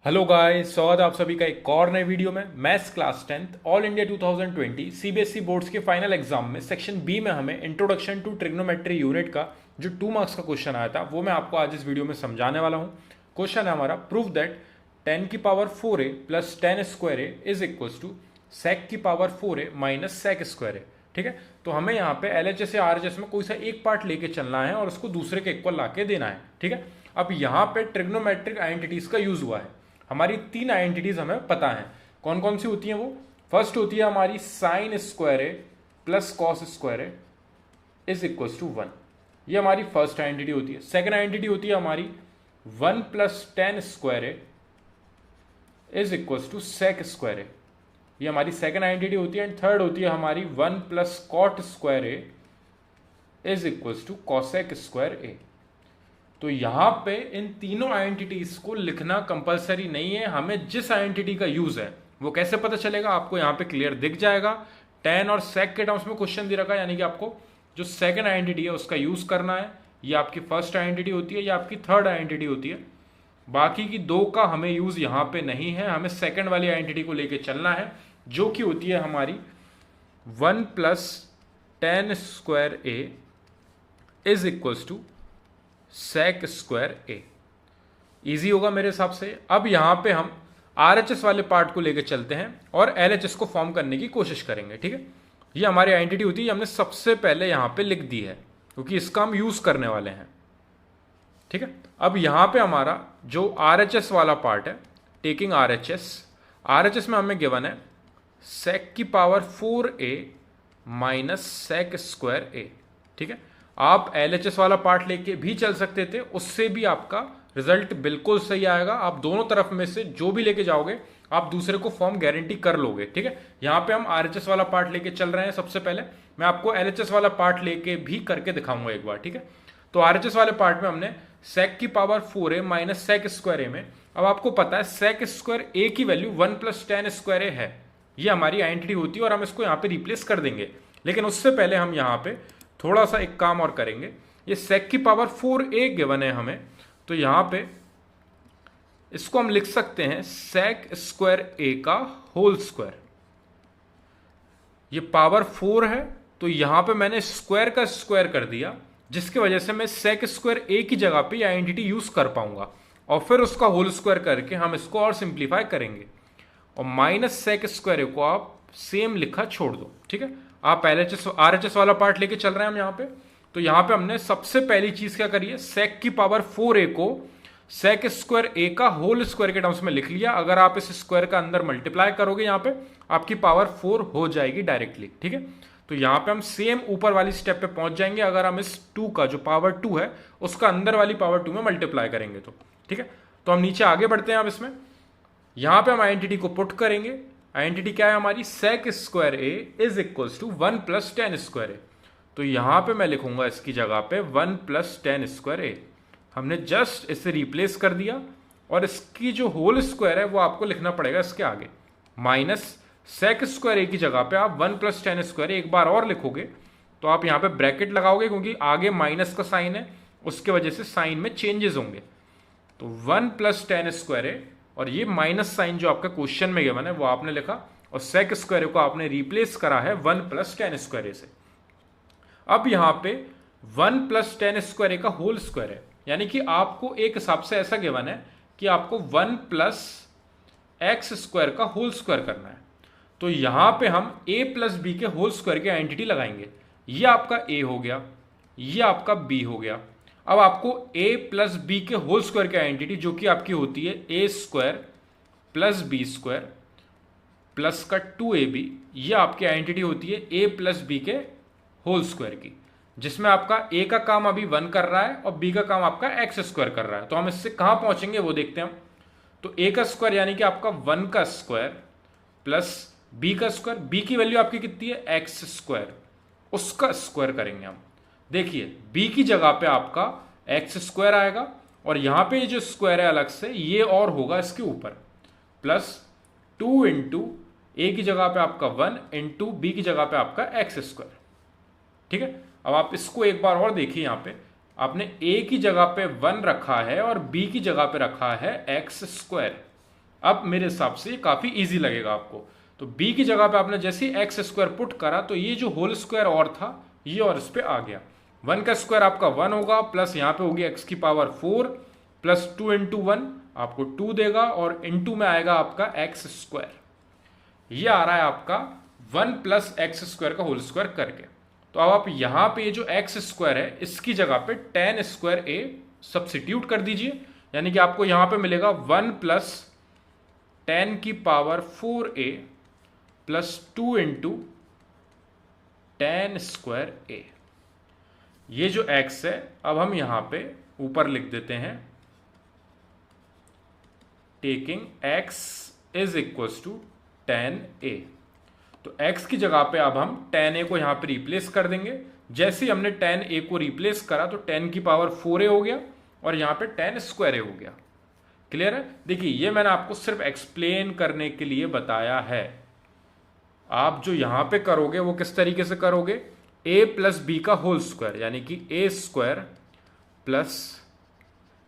Hello guys, स्वागत है आप सभी का एक और नए वीडियो में। Maths class 10th all India 2020 CBSE boards के फाइनल एग्जाम में सेक्शन बी में हमें इंट्रोडक्शन टू ट्रिग्नोमेट्री यूनिट का जो 2 मार्क्स का क्वेश्चन आया था वो मैं आपको आज इस वीडियो में समझाने वाला हूँ। क्वेश्चन है हमारा, प्रूव दैट 10 की power 4a plus 10 square A is equals to sec की power 4a minus sec square A. ठीक है, तो हमें यहाँ पे एलएचएस या आरएचएस में कोई सा एक पार्ट लेके चलना है और उसको दूसरे के इक्वल लाके देना है। ठीक है, अब यहाँ पे ट्रिग्नोमेट्रिक आइडेंटिटीज का यूज हुआ है। हमारी 3 आइडेंटिटीज हमें पता है कौन कौन सी होती हैं। वो फर्स्ट होती है हमारी sine square A plus cos square A is equals to 1। ये हमारी फर्स्ट आइडेंटिटी होती है। सेकेंड आइडेंटिटी होती है हमारी 1 plus 10 square A is equals to sec square A. ये हमारी सेकेंड आइडेंटिटी होती है। एंड थर्ड होती है हमारी 1 plus cot square A is equals to cosec square A. तो यहां पे इन तीनों आइडेंटिटीज को लिखना कंपलसरी नहीं है। हमें जिस आइडेंटिटी का यूज है वो कैसे पता चलेगा, आपको यहां पे क्लियर दिख जाएगा। टेन और सेक के टर्म्स में क्वेश्चन दे रखा है, यानी कि आपको जो सेकंड आइडेंटिटी है उसका यूज करना है। ये आपकी फर्स्ट आइडेंटिटी होती है या आपकी थर्ड आइडेंटिटी होती है। बाकी की दो का हमें यूज यहां पे नहीं है। हमें सेकंड वाली आइडेंटिटी को लेके चलना है जो कि होती है हमारी 1 plus 10 square A is equals to sec square A. Easy होगा मेरे हिसाब से। अब यहां पे हम आरएचएस वाले पार्ट को लेकर चलते हैं और एलएचएस को फॉर्म करने की कोशिश करेंगे। ठीक है, ये हमारी आइडेंटिटी होती है, हमने सबसे पहले यहां पे लिख दी है क्योंकि इसका हम यूज करने वाले हैं। ठीक है, अब यहां पे हमारा जो आरएचएस वाला पार्ट है, टेकिंग आरएचएस में हमें गिवन है सेक की power 4a minus sec square A. ठीक है, आप एलएचएस वाला पार्ट लेके भी चल सकते थे, उससे भी आपका रिजल्ट बिल्कुल सही आएगा। आप दोनों तरफ में से जो भी लेके जाओगे आप दूसरे को फॉर्म गारंटी कर लोगे। ठीक है, यहां पे हम आरएचएस वाला पार्ट लेके चल रहे हैं। सबसे पहले मैं आपको एलएचएस वाला पार्ट लेके भी करके दिखाऊंगा एक बार। ठीक है, तो आरएचएस वाले पार्ट में हमने सेक की power 4a minus sec square A में, अब आपको पता है सेक स्क्वायर ए की वैल्यू 1 प्लस 10 स्क्वायर ए है। ये हमारी आइडेंटिटी होती है और हम इसको यहाँ पे रिप्लेस कर देंगे। लेकिन उससे पहले हम यहाँ पे थोड़ा सा एक काम और करेंगे। ये सेक की पावर 4a गिवन है हमें, तो यहां पे इसको हम लिख सकते हैं सेक स्क्वायर ए का होल स्क्वायर। ये पावर 4 है तो यहां पे मैंने स्क्वायर का स्क्वायर कर दिया, जिसकी वजह से मैं सेक स्क्वायर ए की जगह पे आइडेंटिटी यूज कर पाऊंगा और फिर उसका होल स्क्वायर करके हम इसको और सिंप्लीफाई करेंगे। और माइनस सेक स्क्वायर ए को आप सेम लिखा छोड़ दो। ठीक है, आप एलएचएस आरएचएस वाला पार्ट लेके चल रहे हैं हम यहाँ पे। तो यहाँ पे हमने सबसे पहली चीज क्या करी है, सेक की पावर 4a को सेक स्क्वायर ए का होल स्क्वायर के टर्म्स में लिख लिया। अगर आप इस स्क्वायर का अंदर मल्टीप्लाई करोगे यहाँ पे आपकी पावर 4 हो जाएगी डायरेक्टली। ठीक है, तो यहाँ पे हम सेम ऊपर वाली स्टेप पे पहुंच जाएंगे अगर हम इस 2 का जो पावर 2 है उसका अंदर वाली पावर 2 में मल्टीप्लाई करेंगे तो। ठीक है, तो हम नीचे आगे बढ़ते हैं। अब इसमें यहां पे हम आइडेंटिटी को पुट करेंगे। आइडेंटिटी क्या है हमारी, sec square A is equals to 1 plus 10 square A. तो यहां पे मैं लिखूंगा इसकी जगह पे 1 प्लस 10 स्क्वायर ए। हमने जस्ट इसे रिप्लेस कर दिया और इसकी जो होल स्क्वायर है वो आपको लिखना पड़ेगा इसके आगे। माइनस सेक स्क्वायर ए की जगह पे आप 1 प्लस 10 स्क्वायर ए एक बार और लिखोगे तो आप यहां पे ब्रैकेट लगाओगे क्योंकि आगे माइनस का साइन है, उसके वजह से साइन में चेंजेस होंगे। तो 1 प्लस 10 स्क्वायर ए और ये माइनस साइन जो आपका क्वेश्चन में गिवन है वो आपने लिखा और सेक स्क्वायर को आपने रिप्लेस करा है 1 प्लस 10 स्क्वायर से। अब यहां पे 1 प्लस 10 स्क्वायर का होल स्क्वायर है, यानी कि आपको एक हिसाब से ऐसा गिवन है कि आपको 1 प्लस एक्स स्क्वायर का होल स्क्वायर करना है। तो यहां पे हम a प्लस बी के होल स्क्वायर की आइडेंटिटी लगाएंगे। ये आपका a हो गया, ये आपका b हो गया। अब आपको a प्लस बी के होल स्क्वायर की आइडेंटिटी जो कि आपकी होती है a square plus B square plus का 2ab, ये आपकी आइडेंटिटी होती है a प्लस बी के होल स्क्वायर की, जिसमें आपका a का काम अभी 1 कर रहा है और b का काम आपका एक्स स्क्वायर कर रहा है। तो हम इससे कहां पहुंचेंगे वो देखते हैं हम। तो a का स्क्वायर यानी कि आपका 1 का स्क्वायर प्लस b का स्क्वायर, b की वैल्यू आपकी कितनी है एक्स स्क्वायर, उसका स्क्वायर करेंगे हम। देखिए b की जगह पे आपका एक्स स्क्वायर आएगा और यहां पे जो स्क्वायर है अलग से ये और होगा इसके ऊपर, प्लस 2 इंटू ए की जगह पे आपका 1 इंटू बी की जगह पे आपका एक्स स्क्वायर। ठीक है, अब आप इसको एक बार और देखिए, यहां पे आपने a की जगह पे 1 रखा है और b की जगह पे रखा है एक्स स्क्वायर। अब मेरे हिसाब से ये काफ़ी ईजी लगेगा आपको। तो b की जगह पे आपने जैसे ही एक्स स्क्वायर पुट करा तो ये जो होल स्क्वायर और था ये और इस पे आ गया। 1 का स्क्वायर आपका 1 होगा, प्लस यहाँ पे होगी x की पावर 4 प्लस 2 इंटू 1 आपको 2 देगा, और इंटू में आएगा आपका एक्स स्क्वायर। ये आ रहा है आपका 1 प्लस एक्स स्क्वायर का होल स्क्वायर करके। तो अब आप यहां पे ये जो एक्स स्क्वायर है इसकी जगह पे टेन स्क्वायर ए सब्सिट्यूट कर दीजिए, यानी कि आपको यहां पे मिलेगा 1 प्लस टेन की power 4a plus 2 into ten square A. ये जो x है अब हम यहां पे ऊपर लिख देते हैं, taking x is equal to ten A. तो x की जगह पे अब हम टेन ए को यहां पे रिप्लेस कर देंगे। जैसे ही हमने टेन ए को रिप्लेस करा तो टेन की पावर 4a हो गया और यहां पे टेन स्क्वायर ए हो गया। क्लियर है? देखिए ये मैंने आपको सिर्फ एक्सप्लेन करने के लिए बताया है। आप जो यहां पे करोगे वो किस तरीके से करोगे, a प्लस बी का होल स्क्वायर, यानी कि a स्क्वायर प्लस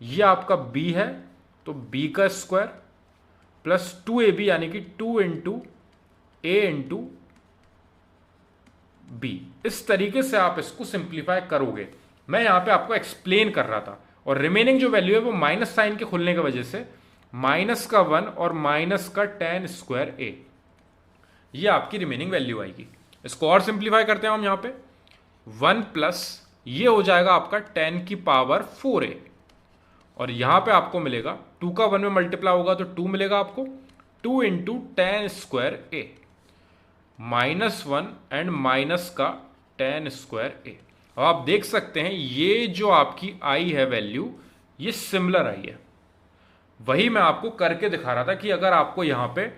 ये आपका b है तो b का स्क्वायर प्लस 2ab यानी कि 2 इंटू ए इंटू बी। इस तरीके से आप इसको सिंप्लीफाई करोगे। मैं यहां पे आपको एक्सप्लेन कर रहा था, और रिमेनिंग जो वैल्यू है वो माइनस साइन के खुलने की वजह से माइनस का 1 और माइनस का टेन स्क्वायर ए, ये आपकी रिमेनिंग वैल्यू आएगी। इसको और सिंप्लीफाई करते हैं हम यहां पे, 1 प्लस ये हो जाएगा आपका टेन की पावर 4a, और यहां पे आपको मिलेगा 2 का 1 में मल्टीप्लाई होगा तो 2 मिलेगा आपको, 2 into ten square A minus 1 and minus का टेन स्क्वायर ए। अब आप देख सकते हैं ये जो आपकी आई है वैल्यू ये सिमिलर आई है। वही मैं आपको करके दिखा रहा था कि अगर आपको यहां पे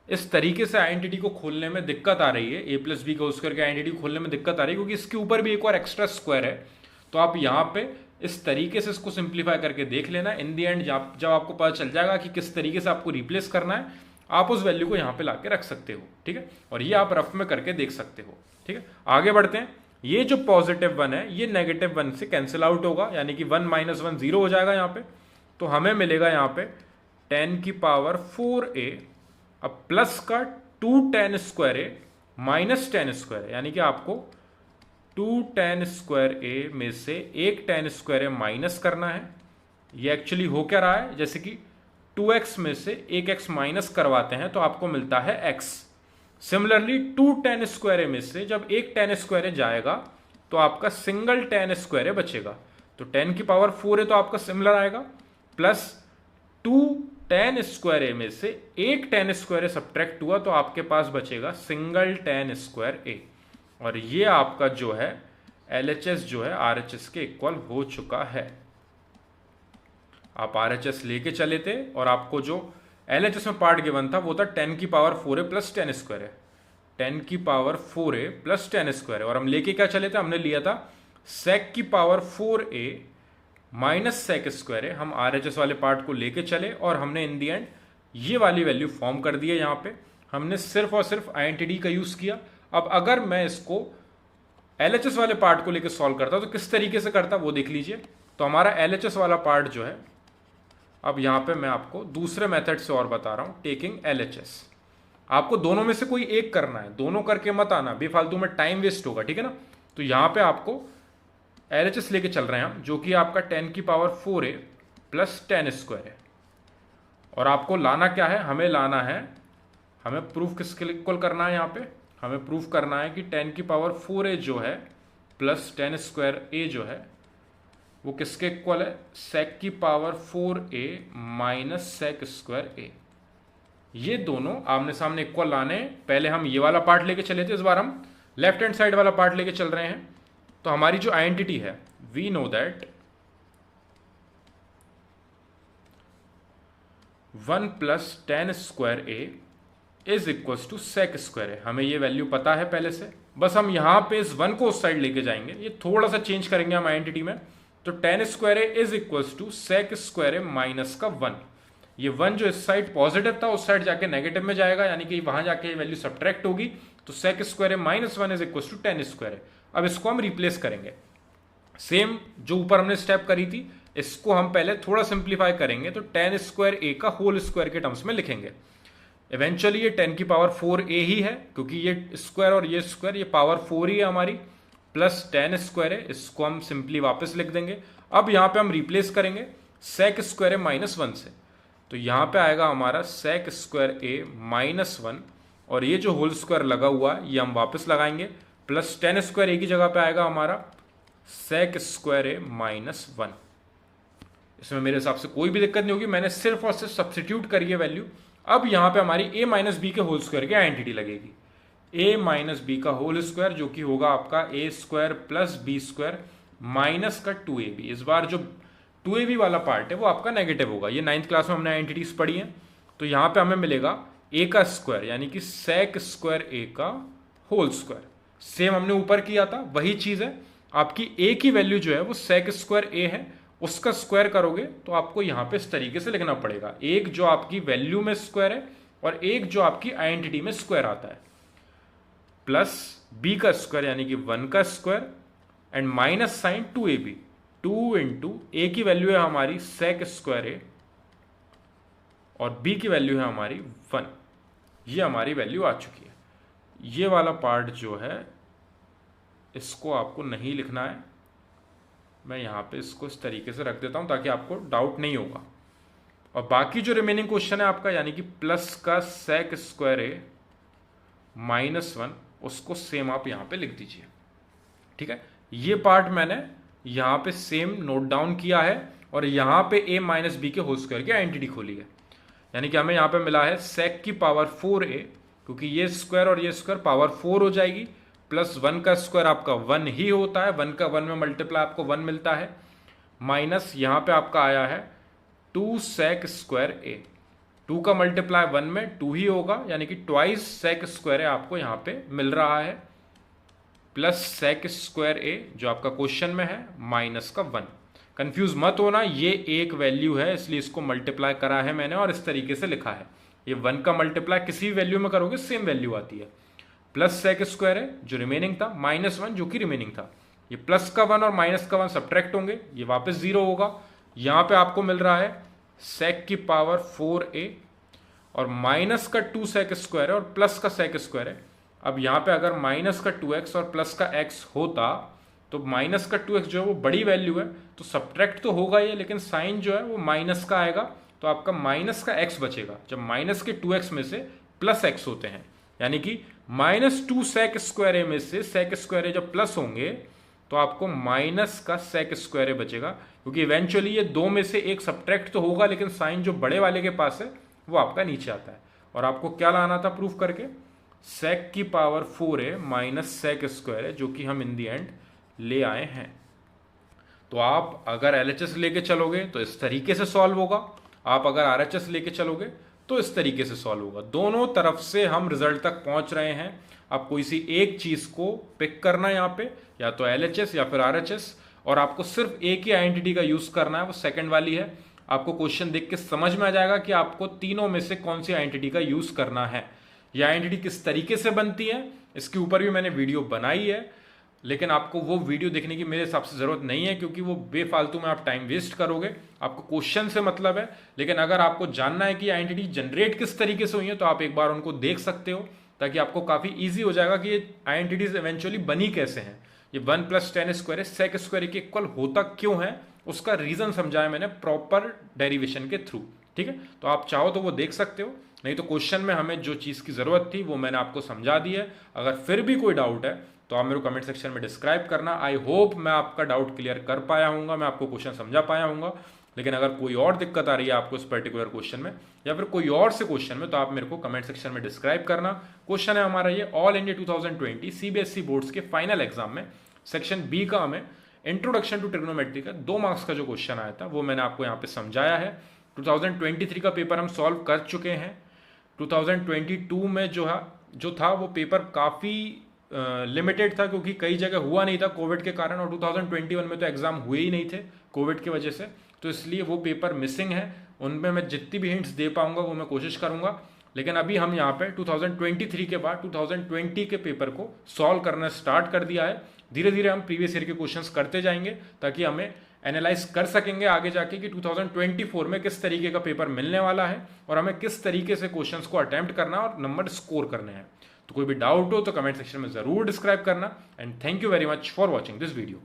इस तरीके से आइडेंटिटी को खोलने में दिक्कत आ रही है, ए प्लस बी का स्क्वायर के आइडेंटिटी को खोलने में दिक्कत आ रही है क्योंकि इसके ऊपर भी एक और एक्स्ट्रा स्क्वायर है, तो आप यहां पे इस तरीके से इसको सिंप्लीफाई करके देख लेना। इन दी एंड जब आपको पता चल जाएगा कि किस तरीके से आपको रिप्लेस करना है, आप उस वैल्यू को यहां पे लाके रख सकते हो। ठीक है, और ये आप रफ में करके देख सकते हो। ठीक है, आगे बढ़ते हैं। ये जो पॉजिटिव 1 है ये नेगेटिव 1 से कैंसिल आउट होगा, यानी कि 1 माइनस 1 0 हो जाएगा यहाँ पे। तो हमें मिलेगा यहाँ पे टेन की पावर 4a, अब प्लस का 2 ten square A minus ten square, यानी कि आपको 2 टेन स्क्वायर ए में से एक टेन स्क्वायर ए माइनस करना है। ये एक्चुअली हो क्या रहा है, जैसे कि 2x में से एक x माइनस करवाते हैं तो आपको मिलता है x। Similarly 2 ten square A में से जब एक टेन स्क्वायर ए जाएगा तो आपका सिंगल टेन स्क्वायर ए बचेगा, तो 10 की पावर 4 तो आपका सिमिलर आएगा, प्लस 2 टेन स्क्वायर ए में से एक टेन स्क्वायर ए सब्ट्रैक्ट हुआ तो आपके पास बचेगा सिंगल टेन स्क्वायर ए, और ये आपका जो है LHS जो है RHS के इक्वल हो चुका है। आप RHS लेके चले थे और आपको जो LHS में पार्ट गिवन था वो था 10 की power 4a plus ten square है, 10 की power 4a plus ten square है, और हम लेके क्या चले थे, हमने लिया था sec की power 4a minus sec square है। हम RHS वाले पार्ट को लेके चले और हमने इन दी एंड ये वाली वैल्यू फॉर्म कर दी है। यहाँ पे हमने सिर्फ और सिर्फ आइडेंटिटी का यूज किया। अब अगर मैं इसको LHS वाले पार्ट को लेके सॉल्व करता तो किस तरीके से करता वो देख लीजिए। तो हमारा LHS वाला पार्ट जो है, अब यहाँ पे मैं आपको दूसरे मेथड से और बता रहा हूँ, टेकिंग LHS। आपको दोनों में से कोई एक करना है, दोनों करके मत आना, बेफालतू में टाइम वेस्ट होगा। ठीक है ना, तो यहाँ पे आपको LHS लेके चल रहे हैं हम, जो कि आपका 10 की power 4a plus ten square है, और आपको लाना क्या है, हमें लाना है, हमें प्रूफ किसके इक्वल करना है, यहाँ पे हमें प्रूफ करना है कि 10 की पावर 4a जो है प्लस टेन स्क्वायर a जो है वो किसके इक्वल है, सेक की power 4a minus sec square a। ये दोनों आमने सामने इक्वल लाने। पहले हम ये वाला पार्ट लेके चले थे, इस बार हम लेफ्ट हैंड साइड वाला पार्ट लेके चल रहे हैं। तो हमारी जो आइडेंटिटी है, we know that 1 plus ten square a is equal to sec square है। हमें ये वैल्यू पता है पहले से, बस हम यहां पे इस 1 को उस साइड लेके जाएंगे, ये थोड़ा सा चेंज करेंगे हम आइडेंटिटी में। तो ten square A is equal to sec square A minus का 1। ये 1 जो इस साइड पॉजिटिव था उस साइड जाके नेगेटिव में जाएगा, यानी कि वहां जाके वैल्यू सब्ट्रैक्ट होगी। तो sec square A minus 1 is equal to ten square A. अब इसको हम रिप्लेस करेंगे, सेम जो ऊपर हमने स्टेप करी थी, इसको हम पहले थोड़ा सिंप्लीफाई करेंगे तो टेन स्क्वायर ए का होल स्क्वायर के टर्म्स में लिखेंगे। इवेंचुअली ये 10 की पावर 4 ए ही है, क्योंकि ये स्क्वायर और ये स्क्वायर ये पावर 4 ही है हमारी, प्लस 10 स्क्वायर है, इसको हम सिंपली वापस लिख देंगे। अब यहाँ पे हम रिप्लेस करेंगे सेक स्क्वायर ए -1 से, तो यहाँ पे आएगा हमारा सेक स्क्वायर ए -1, और ये जो होल स्क्वायर लगा हुआ है ये हम वापस लगाएंगे, प्लस 10 स्क्वायर ए की जगह पे आएगा हमारा सेक स्क्वायर ए -1। इसमें मेरे हिसाब से कोई भी दिक्कत नहीं होगी, मैंने सिर्फ और सिर्फ सब्सटीट्यूट करी है वैल्यू। अब यहाँ पे हमारी a माइनस बी के होल स्क्वायर की आइडेंटिटी लगेगी, a माइनस बी का होल स्क्वायर जो कि होगा आपका a square plus B square minus का 2ab। इस बार जो 2ab वाला पार्ट है वो आपका नेगेटिव होगा, ये 9th क्लास में हमने आइडेंटिटीज पढ़ी हैं। तो यहाँ पे हमें मिलेगा a का स्क्वायर यानी कि सेक स्क्वायर a का होल स्क्वायर, सेम हमने ऊपर किया था वही चीज है। आपकी a की वैल्यू जो है वो सेक स्क्वायर a है, उसका स्क्वायर करोगे तो आपको यहां पे इस तरीके से लिखना पड़ेगा, एक जो आपकी वैल्यू में स्क्वायर है और एक जो आपकी आइडेंटिटी में स्क्वायर आता है, प्लस b का स्क्वायर यानी कि 1 का square and minus sign 2ab, 2 into A की वैल्यू है हमारी सेक स्क्वायर ए और b की वैल्यू है हमारी 1। ये हमारी वैल्यू आ चुकी है। ये वाला पार्ट जो है इसको आपको नहीं लिखना है, मैं यहाँ पे इसको इस तरीके से रख देता हूँ ताकि आपको डाउट नहीं होगा। और बाकी जो रिमेनिंग क्वेश्चन है आपका यानी कि प्लस का सेक स्क्वायर ए -1, उसको सेम आप यहाँ पे लिख दीजिए। ठीक है, ये पार्ट मैंने यहाँ पे सेम नोट डाउन किया है और यहाँ पे a माइनस बी के होल स्क्वायर की आइडेंटिटी खोली है, यानी कि हमें यहाँ पे मिला है सेक की पावर 4a, क्योंकि ये स्क्वायर और ये स्क्वायर पावर 4 हो जाएगी, प्लस 1 का स्क्वायर आपका 1 ही होता है, 1 का 1 में मल्टीप्लाई आपको 1 मिलता है, माइनस यहाँ पे आपका आया है 2 सेक स्क्वायर ए, 2 का मल्टीप्लाई 1 में 2 ही होगा, यानी कि ट्वाइस सेक स्क्वायर ए आपको यहाँ पे मिल रहा है, प्लस सेक स्क्वायर ए जो आपका क्वेश्चन में है माइनस का 1। कंफ्यूज मत होना, ये एक वैल्यू है इसलिए इसको मल्टीप्लाई करा है मैंने और इस तरीके से लिखा है। ये 1 का मल्टीप्लाई किसी भी वैल्यू में करोगे सेम वैल्यू आती है, प्लस सेक स्क्वायर है जो रिमेनिंग था, -1 जो कि रिमेनिंग था, ये प्लस का 1 और माइनस का 1 सब्ट्रैक्ट होंगे, ये वापस 0 होगा। यहाँ पे आपको मिल रहा है सेक की पावर 4a और माइनस का 2 सेक स्क्वायर है और प्लस का सेक स्क्वायर है। अब यहाँ पे अगर माइनस का 2x और प्लस का x होता तो माइनस का 2x जो है वो बड़ी वैल्यू है तो सब्ट्रैक्ट तो होगा ये, लेकिन साइन जो है वो माइनस का आएगा, तो आपका माइनस का x बचेगा जब माइनस के 2x में से प्लस x होते हैं, यानी कि -2 सेक स्क्वायर ए में से सेक स्क्वायर ए जब प्लस होंगे तो आपको माइनस का सेक स्क्वायर ए बचेगा, क्योंकि इवेंचुअली ये दो में से एक सब्ट्रैक्ट तो होगा लेकिन साइन जो बड़े वाले के पास है वो आपका नीचे आता है। और आपको क्या लाना था प्रूफ करके, सेक की power 4a minus sec square है जो कि हम इन दी एंड ले आए हैं। तो आप अगर LHS लेके चलोगे तो इस तरीके से सॉल्व होगा, आप अगर RHS लेके चलोगे तो इस तरीके से सॉल्व होगा। दोनों तरफ से हम रिजल्ट तक पहुंच रहे हैं। आप कोई सी एक चीज को पिक करना है यहाँ पे, या तो LHS या फिर RHS, और आपको सिर्फ एक ही आइडेंटिटी का यूज करना है, वो सेकंड वाली है। आपको क्वेश्चन देख के समझ में आ जाएगा कि आपको तीनों में से कौन सी आइडेंटिटी का यूज करना है, यह आइडेंटिटी किस तरीके से बनती है, इसके ऊपर भी मैंने वीडियो बनाई है, लेकिन आपको वो वीडियो देखने की मेरे हिसाब से जरूरत नहीं है क्योंकि वो बेफालतू में आप टाइम वेस्ट करोगे। आपको क्वेश्चन से मतलब है, लेकिन अगर आपको जानना है कि आइडेंटिटी जनरेट किस तरीके से हुई है तो आप एक बार उनको देख सकते हो, ताकि आपको काफी ईजी हो जाएगा कि ये आइडेंटिटीज इवेंचुअली बनी कैसे हैं। ये 1 + 10 स्क्वायर सेक स्क्वायर के इक्वल होता क्यों है, उसका रीजन समझाया मैंने प्रॉपर डेरिवेशन के थ्रू। ठीक है, तो आप चाहो तो वो देख सकते हो, नहीं तो क्वेश्चन में हमें जो चीज़ की ज़रूरत थी वो मैंने आपको समझा दी है। अगर फिर भी कोई डाउट है तो आप मेरे को कमेंट सेक्शन में डिस्क्राइब करना। आई होप मैं आपका डाउट क्लियर कर पाया हूँगा, मैं आपको क्वेश्चन समझा पाया हूँगा। लेकिन अगर कोई और दिक्कत आ रही है आपको इस पर्टिकुलर क्वेश्चन में या फिर कोई और से क्वेश्चन में, तो आप मेरे को कमेंट सेक्शन में डिस्क्राइब करना। क्वेश्चन है हमारा ये ऑल इंडिया 2020 CBSE बोर्ड्स के फाइनल एग्जाम में सेक्शन बी का हमें इंट्रोडक्शन टू ट्रिग्नोमेट्री का 2 मार्क्स का जो क्वेश्चन आया था वो मैंने आपको यहाँ पे समझाया है। 2023 का पेपर हम सॉल्व कर चुके हैं। 2022 में जो था वो पेपर काफ़ी लिमिटेड था क्योंकि कई जगह हुआ नहीं था कोविड के कारण, और 2021 में तो एग्ज़ाम हुए ही नहीं थे कोविड की वजह से, तो इसलिए वो पेपर मिसिंग है। उनमें मैं जितनी भी हिंट्स दे पाऊंगा वो मैं कोशिश करूंगा। लेकिन अभी हम यहाँ पे 2023 के बाद 2020 के पेपर को सॉल्व करना स्टार्ट कर दिया है। धीरे धीरे हम प्रीवियस ईयर के क्वेश्चंस करते जाएंगे ताकि हमें एनालाइज कर सकेंगे आगे जाके कि 2024 में किस तरीके का पेपर मिलने वाला है और हमें किस तरीके से क्वेश्चंस को अटेम्प्ट करना और नंबर स्कोर करने हैं। तो कोई भी डाउट हो तो कमेंट सेक्शन में जरूर डिस्क्राइब करना। And thank you very much for watching this video.